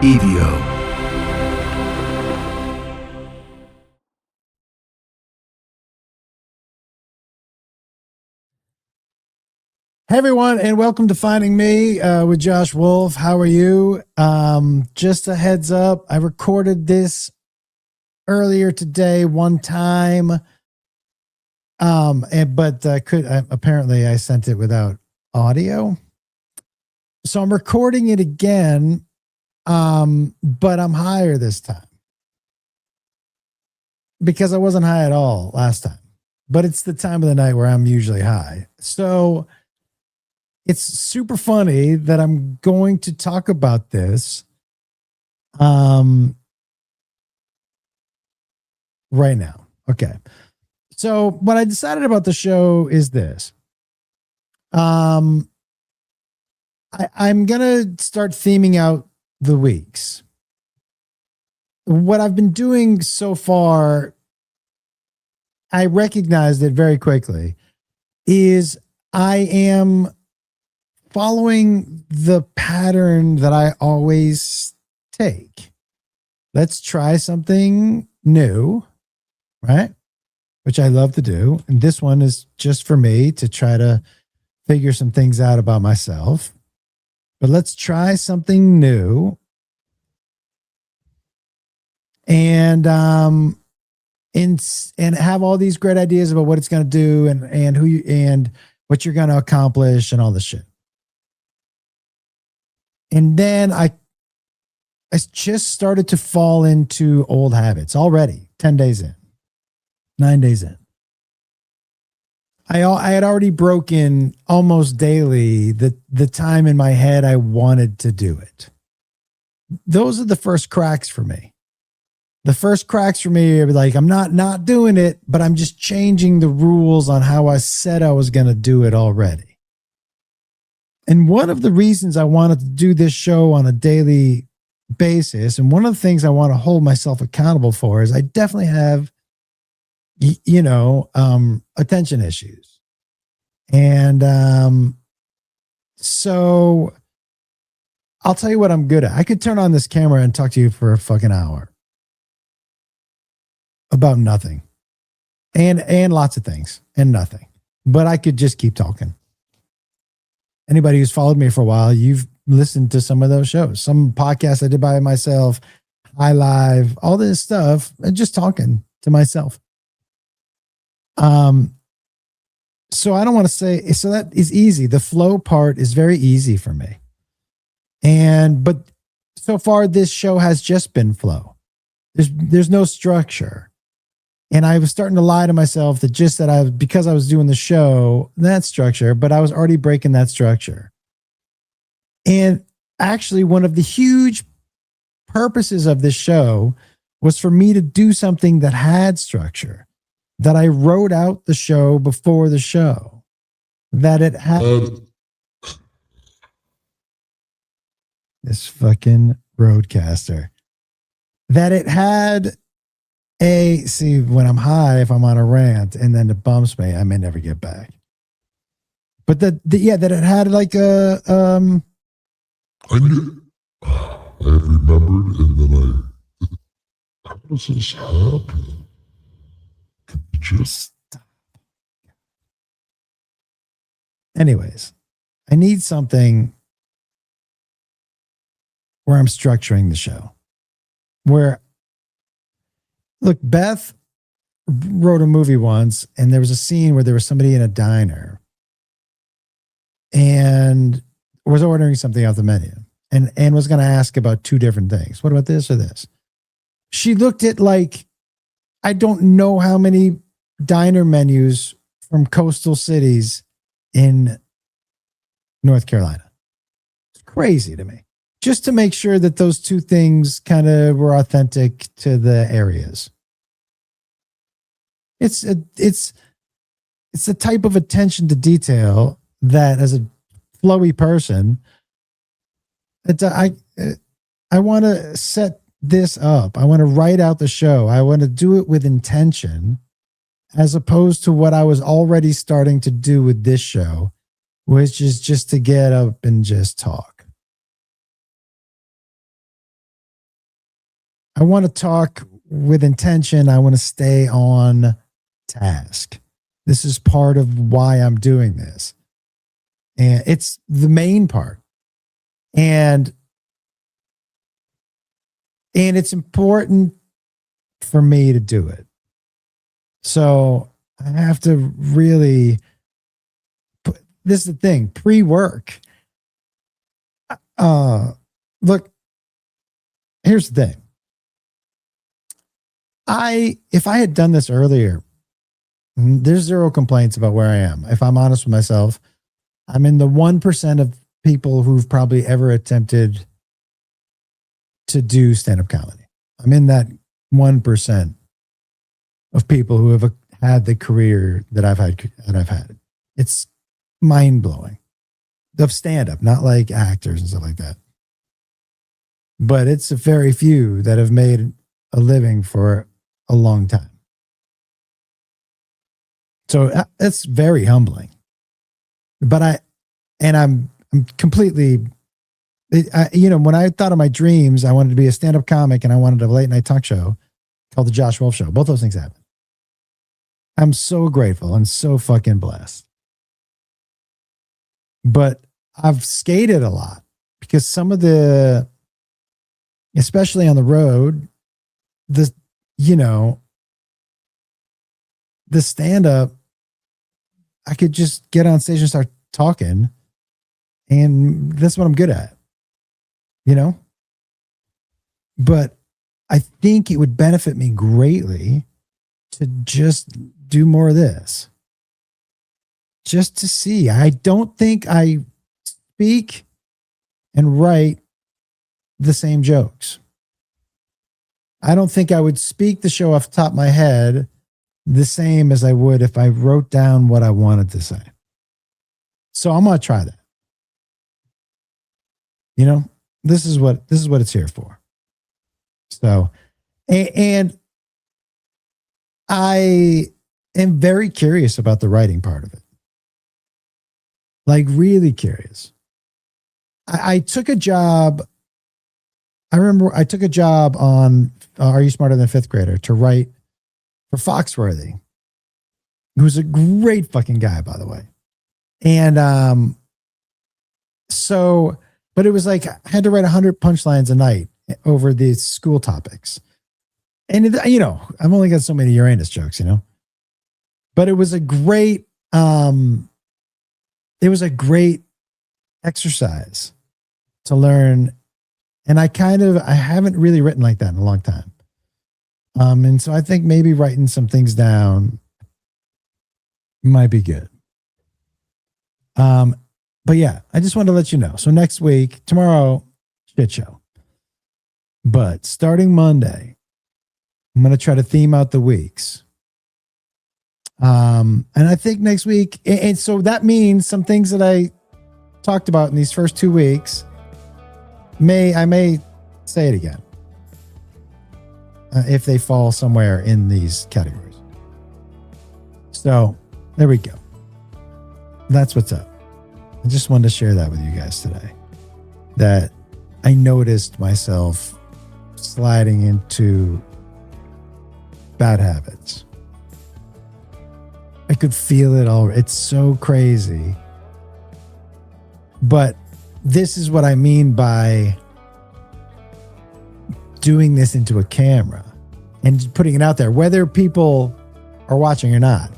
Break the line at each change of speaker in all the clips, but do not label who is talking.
EVO.
Hey everyone, and welcome to Finding Me with Josh Wolf. How are you? Just a heads up, I recorded this earlier today one time, but apparently I sent it without audio, so I'm recording it again, but I'm higher this time because I wasn't high at all last time. But it's the time of the night where I'm usually high, so. It's super funny that I'm going to talk about this right now. Okay. So what I decided about the show is this. I'm going to start theming out the weeks. What I've been doing so far, I recognized it very quickly, is I am following the pattern that I always take. Let's try something new, right? Which I love to do. And this one is just for me to try to figure some things out about myself. But let's try something new. And have all these great ideas about what it's going to do and who you and what you're going to accomplish and all this shit. And then I just started to fall into old habits already, 10 days in, 9 days in. I had already broken almost daily the time in my head I wanted to do it. Those are the first cracks for me. The first cracks for me are like, I'm not doing it, but I'm just changing the rules on how I said I was going to do it already. And one of the reasons I wanted to do this show on a daily basis, and one of the things I want to hold myself accountable for, is I definitely have, attention issues. And so I'll tell you what I'm good at. I could turn on this camera and talk to you for a fucking hour about nothing and lots of things and nothing, but I could just keep talking. Anybody who's followed me for a while, you've listened to some of those shows, some podcasts I did by myself, High Live, all this stuff, and just talking to myself. So I don't want to say, so that is easy. The flow part is very easy for me. But so far this show has just been flow. There's no structure. And I was starting to lie to myself because I was doing the show, that structure, but I was already breaking that structure. And actually, one of the huge purposes of this show was for me to do something that had structure, that I wrote out the show before the show, that it had this fucking roadcaster, that it had see, when I'm high, if I'm on a rant and then it bumps me, I may never get back. But that it had like a
I remembered, and then how does this happen? Just
stop. Anyways, I need something where I'm structuring the show. Look, Beth wrote a movie once, and there was a scene where there was somebody in a diner and was ordering something off the menu and was going to ask about two different things. What about this or this? She looked at like, I don't know how many diner menus from coastal cities in North Carolina. It's crazy to me. Just to make sure that those two things kind of were authentic to the areas. It's the type of attention to detail that, as a flowy person, I want to set this up. I want to write out the show. I want to do it with intention, as opposed to what I was already starting to do with this show, which is just to get up and just talk. I want to talk with intention. I want to stay on task. This is part of why I'm doing this. And it's the main part. And it's important for me to do it. So I have to really put, this is the thing, pre-work. Look, here's the thing. If I had done this earlier, there's zero complaints about where I am. If I'm honest with myself, I'm in the 1% of people who've probably ever attempted to do stand-up comedy. I'm in that 1% of people who have had the career that I've had. It's mind-blowing. Of stand-up, not like actors and stuff like that. But it's a very few that have made a living for a long time. So it's very humbling. But I'm completely, when I thought of my dreams, I wanted to be a stand-up comic and I wanted a late night talk show called The Josh Wolf Show. Both those things happened. I'm so grateful and so fucking blessed. But I've skated a lot because some of the, especially on the road, the stand-up, I could just get on stage and start talking, and that's what I'm good at, But I think it would benefit me greatly to just do more of this. Just to see. I don't think I speak and write the same jokes. I don't think I would speak the show off the top of my head the same as I would if I wrote down what I wanted to say. So I'm going to try that. This is what it's here for. So, and I am very curious about the writing part of it. Like really curious. I took a job. I remember I took a job on Are You Smarter Than a Fifth Grader to write for Foxworthy, who's a great fucking guy, by the way. And but it was like I had to write 100 punchlines a night over these school topics. And, I've only got so many Uranus jokes, But it was a great, exercise to learn. And I haven't really written like that in a long time. And so I think maybe writing some things down might be good. But yeah, I just wanted to let you know. So next week, tomorrow, shit show. But starting Monday, I'm going to try to theme out the weeks. And I think next week, and so that means some things that I talked about in these first 2 weeks, I may say it again. If they fall somewhere in these categories. So there we go. That's what's up. I just wanted to share that with you guys today. That I noticed myself sliding into bad habits. I could feel it all. It's so crazy. But this is what I mean by doing this into a camera and putting it out there, whether people are watching or not.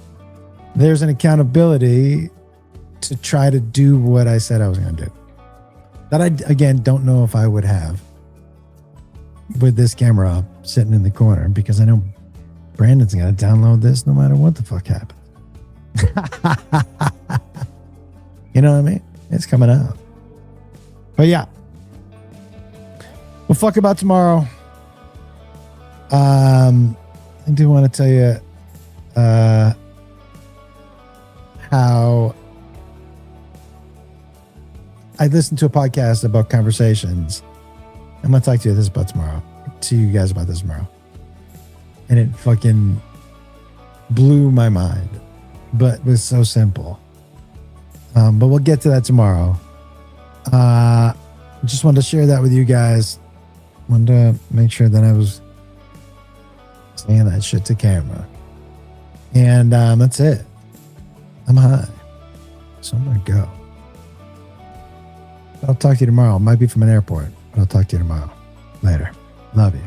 There's an accountability to try to do what I said I was going to do. That I, again, don't know if I would have with this camera sitting in the corner, because I know Brandon's got to download this no matter what the fuck happens. You know what I mean? It's coming out. But yeah. We'll fuck about tomorrow. I do want to tell you how I listened to a podcast about conversations. I'm going to talk to you this about tomorrow. To you guys about this tomorrow. And it fucking blew my mind. But it was so simple. But we'll get to that tomorrow. Just wanted to share that with you guys. Wanted to make sure that I was saying that shit to camera. And that's it. I'm high. So I'm going to go. I'll talk to you tomorrow. It might be from an airport, but I'll talk to you tomorrow. Later. Love you.